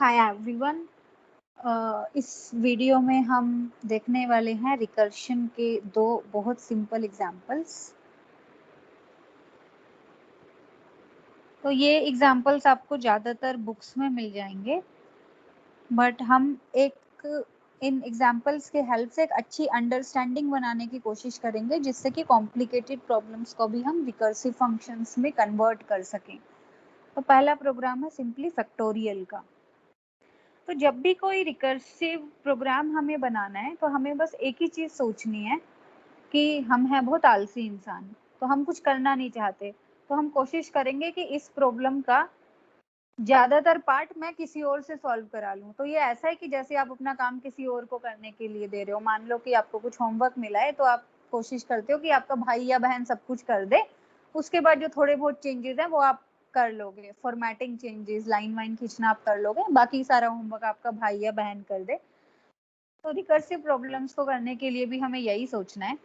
Hi everyone. इस video में हम देखने वाले हैं रिकर्शन के दो बहुत सिंपल एग्जांपल्स। तो ये एग्जांपल्स आपको ज़्यादातर बुक्स में मिल जाएंगे, बट हम इन एग्जांपल्स के हेल्प से एक अच्छी अंडरस्टैंडिंग बनाने की कोशिश करेंगे, जिससे कि कॉम्प्लिकेटेड प्रॉब्लम्स को भी हम रिकर्सिव फंक्शंस में कन्वर्ट कर सकें। तो पहला प्रोग्राम है सिंपली फैक्टोरियल का। तो जब भी कोई रिकर्सिव प्रोग्राम हमें बनाना है तो हमें बस एक ही चीज सोचनी है कि हम हैं बहुत आलसी इंसान, तो हम कुछ करना नहीं चाहते, तो हम कोशिश करेंगे कि इस प्रॉब्लम का ज्यादातर पार्ट मैं किसी और से सॉल्व करा लूं। तो ये ऐसा है कि जैसे आप अपना काम किसी और को करने के लिए दे रहे हो। मान लो कि आपको कुछ होमवर्क मिला है, तो आप कोशिश करते हो कि आपका भाई या बहन सब कुछ कर दे, उसके बाद जो थोड़े बहुत चेंजेस हैं वो आप कर लोगे। फॉर्मेटिंग चेंजेस, लाइन वाइन खींचना आप कर लोगे, बाकी सारा होमवर्क आपका भाई या बहन कर दे। तो रिकर्सिव प्रॉब्लम्स को करने के लिए भी हमें यही सोचना है।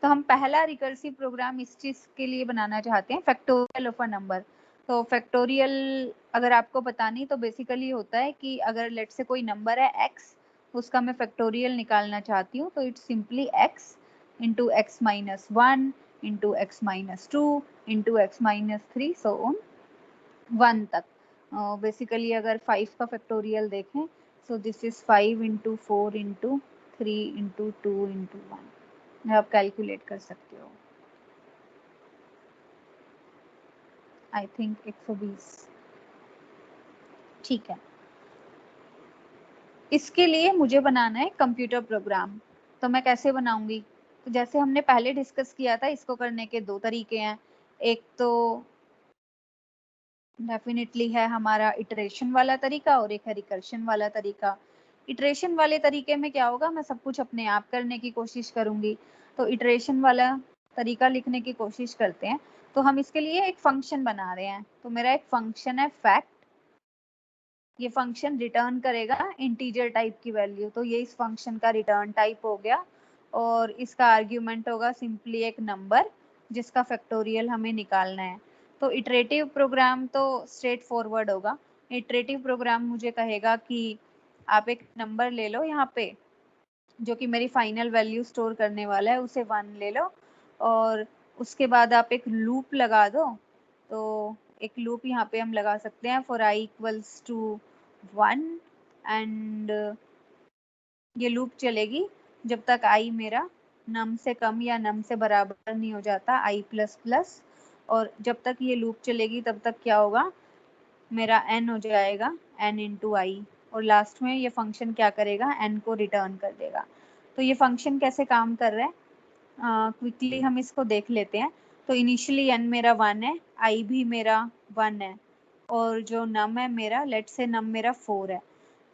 तो हम पहला रिकर्सिव प्रोग्राम इस चीज के लिए बनाना चाहते हैं, फैक्टोरियल ऑफ अ नंबर। तो फैक्टोरियल अगर आपको पता नहीं तो बेसिकली होता है कि अगर लेट से कोई नंबर है x, उसका मैं फैक्टोरियल निकालना चाहती हूँ, तो it's simply x into x minus one into x minus two into x minus three so on 1 तक। बेसिकली अगर 5 का फैक्टोरियल देखें, so this is 5 into 4 into 3 into 2 into 1। आप कैलकुलेट कर सकते हो। I think 120। ठीक है, इसके लिए मुझे बनाना है कंप्यूटर प्रोग्राम। तो मैं कैसे बनाऊंगी? तो जैसे हमने पहले डिस्कस किया था, इसको करने के दो तरीके हैं। एक तो डेफिनेटली है हमारा इटरेशन वाला तरीका, और एक है रिकर्शन वाला तरीका। इटरेशन वाले तरीके में क्या होगा, मैं सब कुछ अपने आप करने की कोशिश करूंगी। तो इटरेशन वाला तरीका लिखने की कोशिश करते हैं। तो हम इसके लिए एक फंक्शन बना रहे हैं। तो मेरा एक फंक्शन है फैक्ट। ये फंक्शन रिटर्न करेगा इंटीजर टाइप की वैल्यू। तो ये इस फंक्शन का रिटर्न टाइप हो गया, और इसका आर्ग्यूमेंट होगा सिंपली एक नंबर जिसका फैक्टोरियल हमें निकालना है। तो इटरेटिव प्रोग्राम तो स्ट्रेट फॉरवर्ड होगा। इटरेटिव प्रोग्राम मुझे कहेगा कि आप एक नंबर ले लो यहाँ पे, जो कि मेरी फाइनल वैल्यू स्टोर करने वाला है, उसे 1 ले लो, और उसके बाद आप एक लूप लगा दो। तो एक लूप यहाँ पे हम लगा सकते हैं for i equals to 1, and ये लूप चलेगी जब तक i मेरा नम से कम या नम से बराबर नहीं हो जाता, i प्लस प्लस। और जब तक ये लूप चलेगी तब तक क्या होगा, मेरा n हो जाएगा n इंटू आई, और लास्ट में ये फंक्शन क्या करेगा, n को रिटर्न कर देगा। तो ये फंक्शन कैसे काम कर रहा है, क्विकली हम इसको देख लेते हैं। तो इनिशियली n मेरा 1 है, i भी मेरा 1 है, और जो नम है मेरा, लेट से नम मेरा 4 है।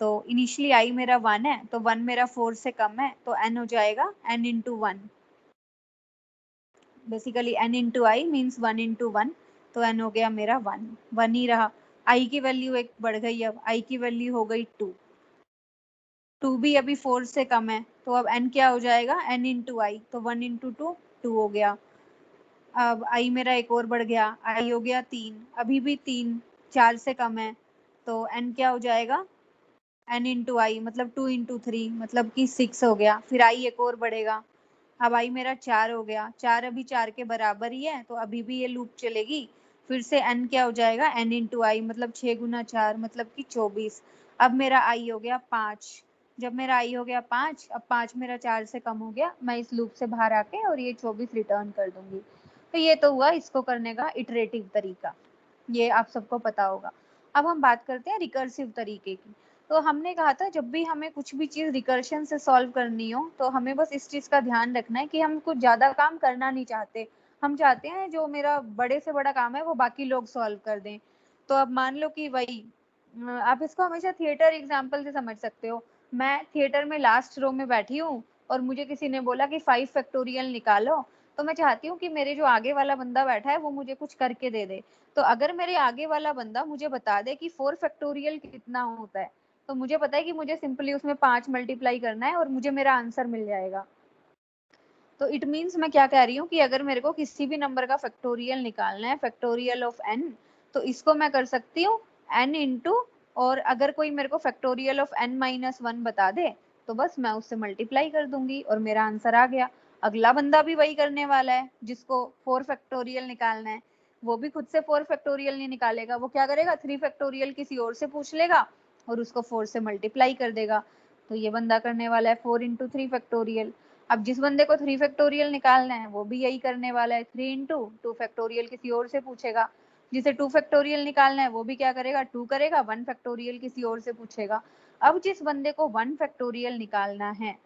तो इनिशियली i मेरा 1 है, तो 1 मेरा 4 से कम है, तो n हो जाएगा n into 1। Basically n into I means 1 into 1, तो n हो गया मेरा 1 ही रहा। i की वैल्यू एक बढ़ गई, अब i की वैल्यू हो गई 2 भी अभी 4 से कम है, तो अब n क्या हो जाएगा, n इंटू आई, तो 1 इंटू 2 हो गया। अब i मेरा एक और बढ़ गया, i हो गया 3, अभी भी 3 4 से कम है, तो n क्या हो जाएगा, n इंटू आई मतलब 2 इंटू 3 मतलब कि 6 हो गया। फिर i एक और बढ़ेगा, अब i मेरा 4 हो गया, 4 अभी 4 के बराबर ही है, तो अभी भी ये लूप चलेगी। फिर से n क्या हो जाएगा, n इंटू आई मतलब 6 गुना 4 मतलब कि 24। अब मेरा i हो गया 5। जब मेरा i हो गया 5, अब 5 मेरा 4 से कम हो गया, मैं इस लूप से बाहर आके और ये 24 रिटर्न कर दूंगी। तो ये तो हुआ इसको करने का इटरेटिव तरीका, ये आप सबको पता होगा। अब हम बात करते हैं रिकर्सिव तरीके की। तो हमने कहा था जब भी हमें कुछ भी चीज रिकर्शन से सॉल्व करनी हो, तो हमें बस इस चीज का ध्यान रखना है कि हम कुछ ज्यादा काम करना नहीं चाहते। हम चाहते हैं जो मेरा बड़े से बड़ा काम है वो बाकी लोग सॉल्व कर दें। तो अब मान लो कि वही, आप इसको हमेशा थिएटर एग्जाम्पल से समझ सकते हो। मैं थिएटर में लास्ट रो में बैठी हूँ, और मुझे किसी ने बोला कि 5 फैक्टोरियल निकालो। तो मैं चाहती हूँ कि मेरे जो आगे वाला बंदा बैठा है वो मुझे कुछ करके दे दे। तो अगर मेरे आगे वाला बंदा मुझे बता दे कि 4 फैक्टोरियल कितना होता है, तो मुझे पता है कि मुझे सिंपली उसमें 5 मल्टीप्लाई करना है और मुझे मेरा आंसर मिल जाएगा। तो इट मीन्स मैं क्या कह रही हूँ कि अगर मेरे को किसी भी नंबर का फैक्टोरियल निकालना है, फैक्टोरियल ऑफ n, तो इसको मैं कर सकती हूँ n इंटू और अगर कोई मेरे को फैक्टोरियल ऑफ n माइनस 1 बता दे तो बस मैं उससे मल्टीप्लाई कर दूंगी और मेरा आंसर आ गया। अगला बंदा भी वही करने वाला है, जिसको 4 फैक्टोरियल निकालना है, वो भी खुद से 4 फैक्टोरियल नहीं निकालेगा, वो क्या करेगा 3 फैक्टोरियल किसी और से पूछ लेगा और उसको 4 से मल्टीप्लाई कर देगा। तो ये बंदा करने वाला है 4 इंटू 3 फैक्टोरियल। अब जिस बंदे को 3 फैक्टोरियल निकालना है वो भी यही करने वाला है, 3 इंटू 2 फैक्टोरियल किसी और से पूछेगा। जिसे 2 फैक्टोरियल निकालना है वो भी क्या करेगा 2 करेगा, 1 फैक्टोरियल किसी और से पूछेगा। अब जिस बंदे को 1 फैक्टोरियल निकालना है,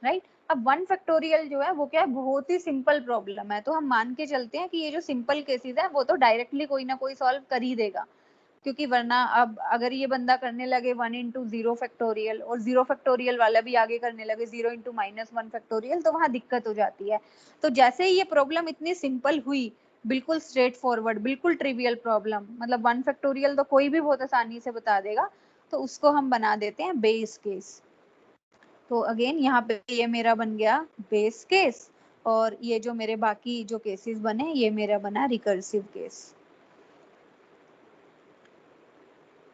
राइट, अब 1 फैक्टोरियल जो है वो क्या है, बहुत ही सिंपल प्रॉब्लम है, तो हम मान के चलते हैं कि ये जो सिंपल केसेस है वो तो डायरेक्टली कोई ना कोई सॉल्व कर ही देगा, क्योंकि वरना अब अगर ये बंदा करने लगे 1 इंटू 0 फैक्टोरियल और 0 फैक्टोरियल वाला भी आगे करने लगे 0 इंटू माइनस 1 फैक्टोरियल, तो वहां दिक्कत हो जाती है। तो जैसे ही ये प्रॉब्लम इतनी सिंपल हुई, बिल्कुल स्ट्रेट फॉरवर्ड, बिल्कुल ट्रिवियल प्रॉब्लम, मतलब 1 फैक्टोरियल तो कोई भी बहुत आसानी से बता देगा, तो उसको हम बना देते हैं बेस केस। तो अगेन यहाँ पे ये मेरा बन गया बेस केस, और ये जो मेरे बाकी जो केसेस बने ये मेरा बना रिकर्सिव केस।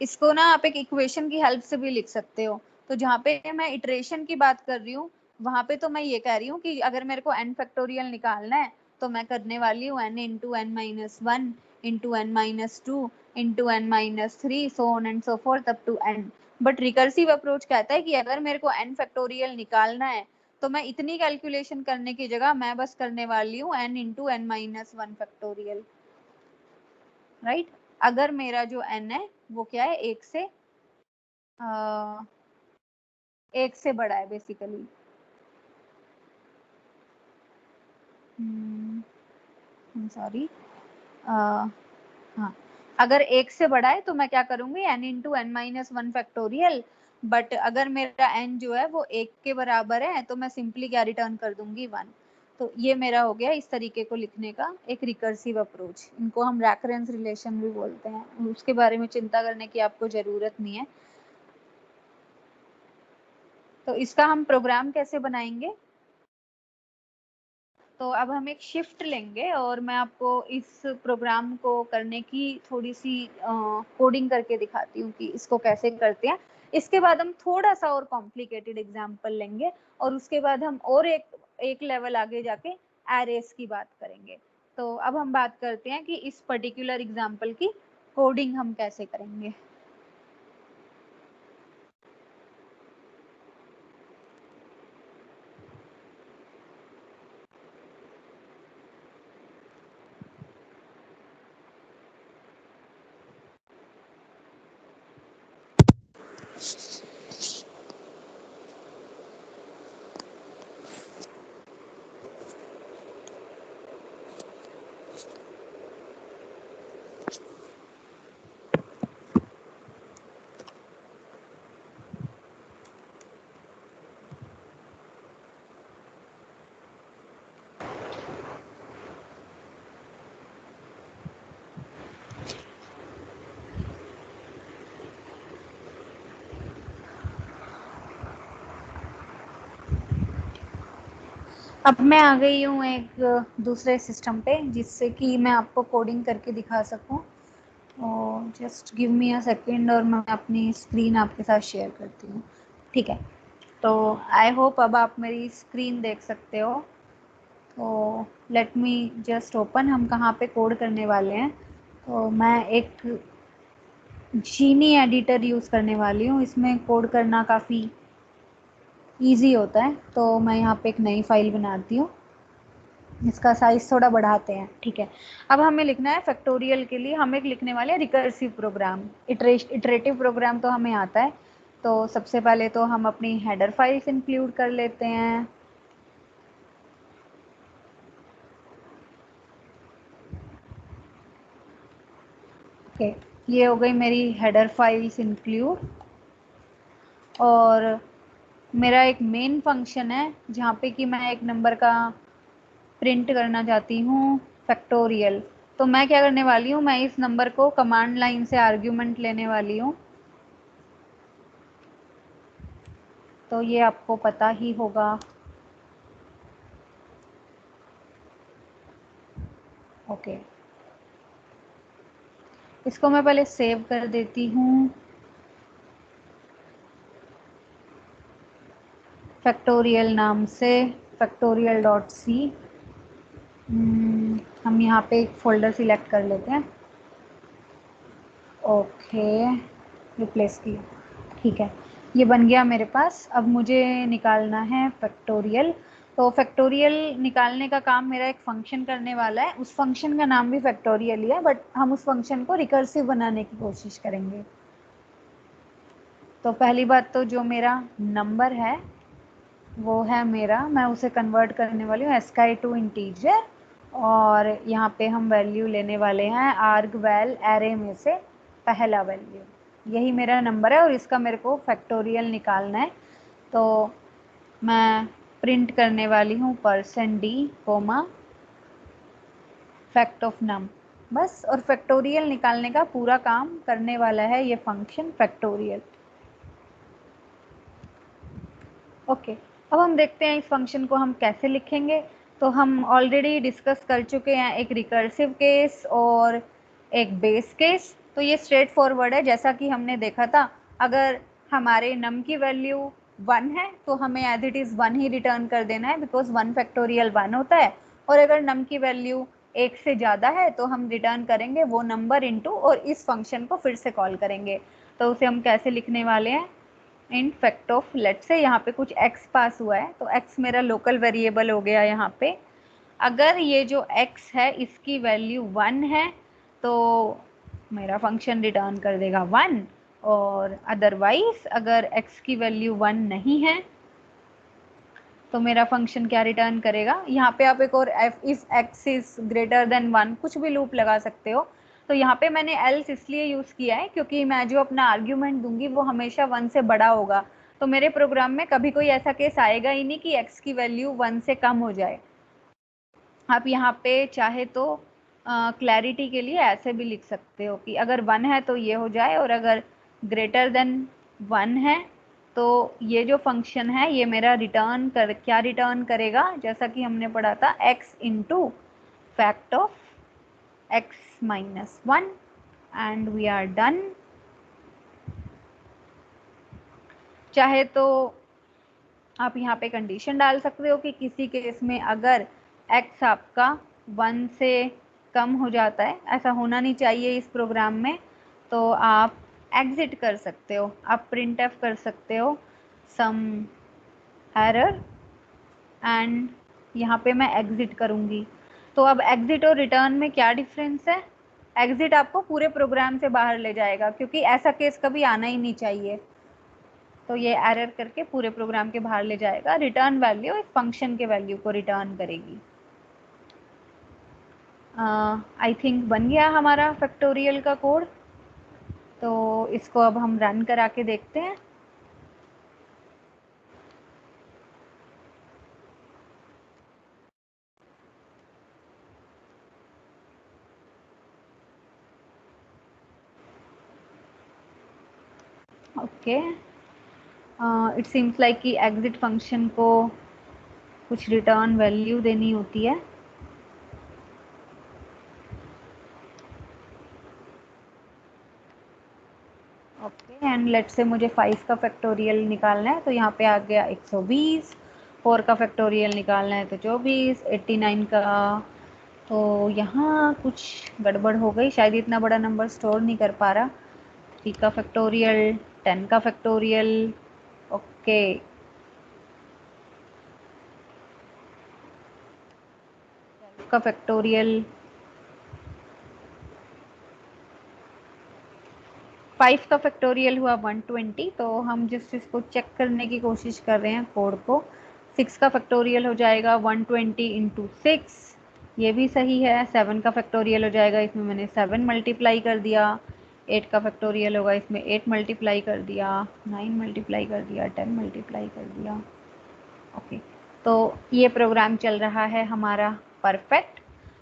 इसको ना आप एक इक्वेशन की हेल्प से भी लिख सकते हो। तो जहाँ पे मैं इटरेशन की बात कर रही हूँ वहां पे तो मैं ये कह रही हूँ कि अगर मेरे को n फैक्टोरियल निकालना है तो मैं करने वाली हूँ n into n minus 1 into n minus 2 into n minus 3 so on and so forth up to n। But recursive approach कहता है कि अगर मेरे को n फैक्टोरियल निकालना है तो मैं इतनी कैलकुलेशन करने की जगह मैं बस करने वाली हूँ n into n minus 1 factorial, right. अगर मेरा जो n है वो क्या है, एक से बड़ा है बेसिकली। सॉरी, हाँ, अगर एक से बड़ा है तो मैं क्या करूंगी n into n minus 1 factorial. But अगर मेरा n जो है वो एक के बराबर है तो मैं सिंपली क्या रिटर्न कर दूंगी 1। तो ये मेरा हो गया इस तरीके को लिखने का एक रिकर्सिव अप्रोच। इनको हम रेकरेंस रिलेशन भी बोलते हैं, उसके बारे में चिंता करने की आपको जरूरत नहीं है। तो इसका हम प्रोग्राम कैसे बनाएंगे, तो अब हम एक शिफ्ट लेंगे और मैं आपको इस प्रोग्राम को करने की थोड़ी सी कोडिंग करके दिखाती हूँ कि इसको कैसे करते हैं। इसके बाद हम थोड़ा सा और कॉम्प्लिकेटेड एग्जांपल लेंगे और उसके बाद हम और एक लेवल आगे जाके एरेस की बात करेंगे। तो अब हम बात करते हैं कि इस पर्टिकुलर एग्जांपल की कोडिंग हम कैसे करेंगे। अब मैं आ गई हूँ एक दूसरे सिस्टम पे जिससे कि मैं आपको कोडिंग करके दिखा सकूँ। और just give me a second और मैं अपनी स्क्रीन आपके साथ शेयर करती हूँ, ठीक है। तो आई होप अब आप मेरी स्क्रीन देख सकते हो। तो लेट मी जस्ट ओपन, हम कहाँ पे कोड करने वाले हैं। तो मैं एक जीनी एडिटर यूज़ करने वाली हूँ, इसमें कोड करना काफ़ी ईजी होता है। तो मैं यहाँ पे एक नई फाइल बनाती हूँ, इसका साइज थोड़ा बढ़ाते हैं, ठीक है। अब हमें लिखना है फैक्टोरियल के लिए हम एक लिखने वाले हैं रिकर्सिव प्रोग्राम। इटरेटिव प्रोग्राम तो हमें आता है। तो सबसे पहले तो हम अपनी हेडर फाइल्स इंक्लूड कर लेते हैं। ओके, ये हो गई मेरी हेडर फाइल्स इंक्लूड। और मेरा एक मेन फंक्शन है जहाँ पे कि मैं एक नंबर का प्रिंट करना चाहती हूँ फैक्टोरियल। तो मैं क्या करने वाली हूँ, मैं इस नंबर को कमांड लाइन से आर्ग्यूमेंट लेने वाली हूँ। तो ये आपको पता ही होगा। ओके, इसको मैं पहले सेव कर देती हूँ। फैक्टोरियल नाम से फैक्टोरियल डॉट सी, हम यहाँ पे एक फोल्डर सिलेक्ट कर लेते हैं। ओके, रिप्लेस किया, ठीक है, ये बन गया मेरे पास। अब मुझे निकालना है फैक्टोरियल। तो फैक्टोरियल निकालने का काम मेरा एक फंक्शन करने वाला है, उस फंक्शन का नाम भी फैक्टोरियल ही है, बट हम उस फंक्शन को रिकर्सिव बनाने की कोशिश करेंगे। तो पहली बात तो जो मेरा नंबर है वो है मेरा, मैं उसे कन्वर्ट करने वाली हूँ एस्काई टू इंटीजर, और यहाँ पे हम वैल्यू लेने वाले हैं आर्गवैल एरे में से पहला वैल्यू, यही मेरा नंबर है और इसका मेरे को फैक्टोरियल निकालना है। तो मैं प्रिंट करने वाली हूँ %d, फैक्ट ऑफ नम, बस। और फैक्टोरियल निकालने का पूरा काम करने वाला है ये फंक्शन फैक्टोरियल। ओके, अब हम देखते हैं इस फंक्शन को हम कैसे लिखेंगे। तो हम ऑलरेडी डिस्कस कर चुके हैं एक रिकर्सिव केस और एक बेस केस। तो ये स्ट्रेट फॉरवर्ड है, जैसा कि हमने देखा था, अगर हमारे नम की वैल्यू 1 है तो हमें एज इट इज़ 1 ही रिटर्न कर देना है, बिकॉज 1 फैक्टोरियल 1 होता है। और अगर नम की वैल्यू 1 से ज़्यादा है तो हम रिटर्न करेंगे वो नंबर इंटू, और इस फंक्शन को फिर से कॉल करेंगे। तो उसे हम कैसे लिखने वाले हैं, इन फैक्ट ऑफ, लेट से यहाँ पे कुछ x पास हुआ है तो x मेरा लोकल वेरिएबल हो गया यहाँ पे। अगर ये जो x है इसकी वैल्यू 1 है तो मेरा फंक्शन रिटर्न कर देगा 1, और अदरवाइज अगर x की वैल्यू 1 नहीं है तो मेरा फंक्शन क्या रिटर्न करेगा। यहाँ पे आप एक और if x is greater than 1 कुछ भी लूप लगा सकते हो। तो यहाँ पे मैंने एल्स इसलिए यूज़ किया है क्योंकि मैं जो अपना आर्ग्यूमेंट दूंगी वो हमेशा 1 से बड़ा होगा। तो मेरे प्रोग्राम में कभी कोई ऐसा केस आएगा ही नहीं कि x की वैल्यू 1 से कम हो जाए। आप यहाँ पे चाहे तो क्लैरिटी के लिए ऐसे भी लिख सकते हो कि अगर 1 है तो ये हो जाए, और अगर ग्रेटर देन 1 है तो ये जो फंक्शन है ये मेरा क्या रिटर्न करेगा, जैसा कि हमने पढ़ा था x into fact of x minus 1, and we are done. चाहे तो आप यहाँ पे कंडीशन डाल सकते हो कि किसी केस में अगर x आपका 1 से कम हो जाता है, ऐसा होना नहीं चाहिए इस प्रोग्राम में, तो आप एग्जिट कर सकते हो, आप प्रिंट एफ कर सकते हो सम एरर, एंड यहाँ पे मैं एग्जिट करूँगी। तो अब एग्जिट और रिटर्न में क्या डिफरेंस है, एग्जिट आपको पूरे प्रोग्राम से बाहर ले जाएगा क्योंकि ऐसा केस कभी आना ही नहीं चाहिए, तो ये एरर करके पूरे प्रोग्राम के बाहर ले जाएगा। रिटर्न वैल्यू इस फंक्शन के वैल्यू को रिटर्न करेगी। आई थिंक बन गया हमारा फैक्टोरियल का कोड, तो इसको अब हम रन करा के देखते हैं। ओके, इट सीम्स लाइक कि एग्जिट फंक्शन को कुछ रिटर्न वैल्यू देनी होती है। ओके, एंड लेट से मुझे 5 का फैक्टोरियल निकालना है, तो यहाँ पे आ गया 120, 4 का फैक्टोरियल निकालना है तो 24, 89 का, तो यहाँ कुछ गड़बड़ हो गई, शायद इतना बड़ा नंबर स्टोर नहीं कर पा रहा। 3 का फैक्टोरियल, 10 का फैक्टोरियल, ओके, का फैक्टोरियल, 5 का फैक्टोरियल हुआ 120। तो हम जिस इसको चेक करने की कोशिश कर रहे हैं कोड को, 6 का फैक्टोरियल हो जाएगा 120 इंटू 6, ये भी सही है। 7 का फैक्टोरियल हो जाएगा, इसमें मैंने 7 मल्टीप्लाई कर दिया। 8 का फैक्टोरियल होगा, इसमें 8 मल्टीप्लाई कर दिया, 9 मल्टीप्लाई कर दिया, 10 मल्टीप्लाई कर दिया। ओके, तो ये प्रोग्राम चल रहा है हमारा परफेक्ट।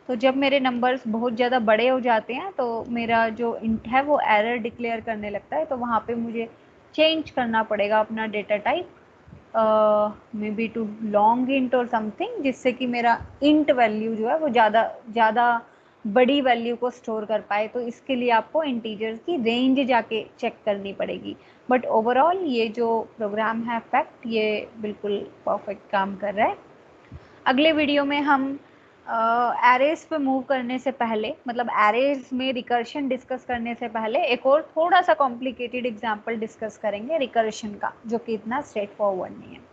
तो जब मेरे नंबर्स बहुत ज़्यादा बड़े हो जाते हैं तो मेरा जो इंट है वो एरर डिक्लेयर करने लगता है, तो वहाँ पे मुझे चेंज करना पड़ेगा अपना data type, maybe to long int और समथिंग, जिससे कि मेरा इंट वैल्यू जो है वो ज़्यादा बड़ी वैल्यू को स्टोर कर पाए, तो इसके लिए आपको इंटीजर्स की रेंज जाके चेक करनी पड़ेगी। बट ओवरऑल ये जो प्रोग्राम है फैक्ट, ये बिल्कुल परफेक्ट काम कर रहा है। अगले वीडियो में हम एरेज पे मूव करने से पहले, मतलब एरेज में रिकर्शन डिस्कस करने से पहले एक और थोड़ा सा कॉम्प्लिकेटेड एग्जांपल डिस्कस करेंगे रिकर्शन का, जो कि इतना स्ट्रेट फॉरवर्ड नहीं है।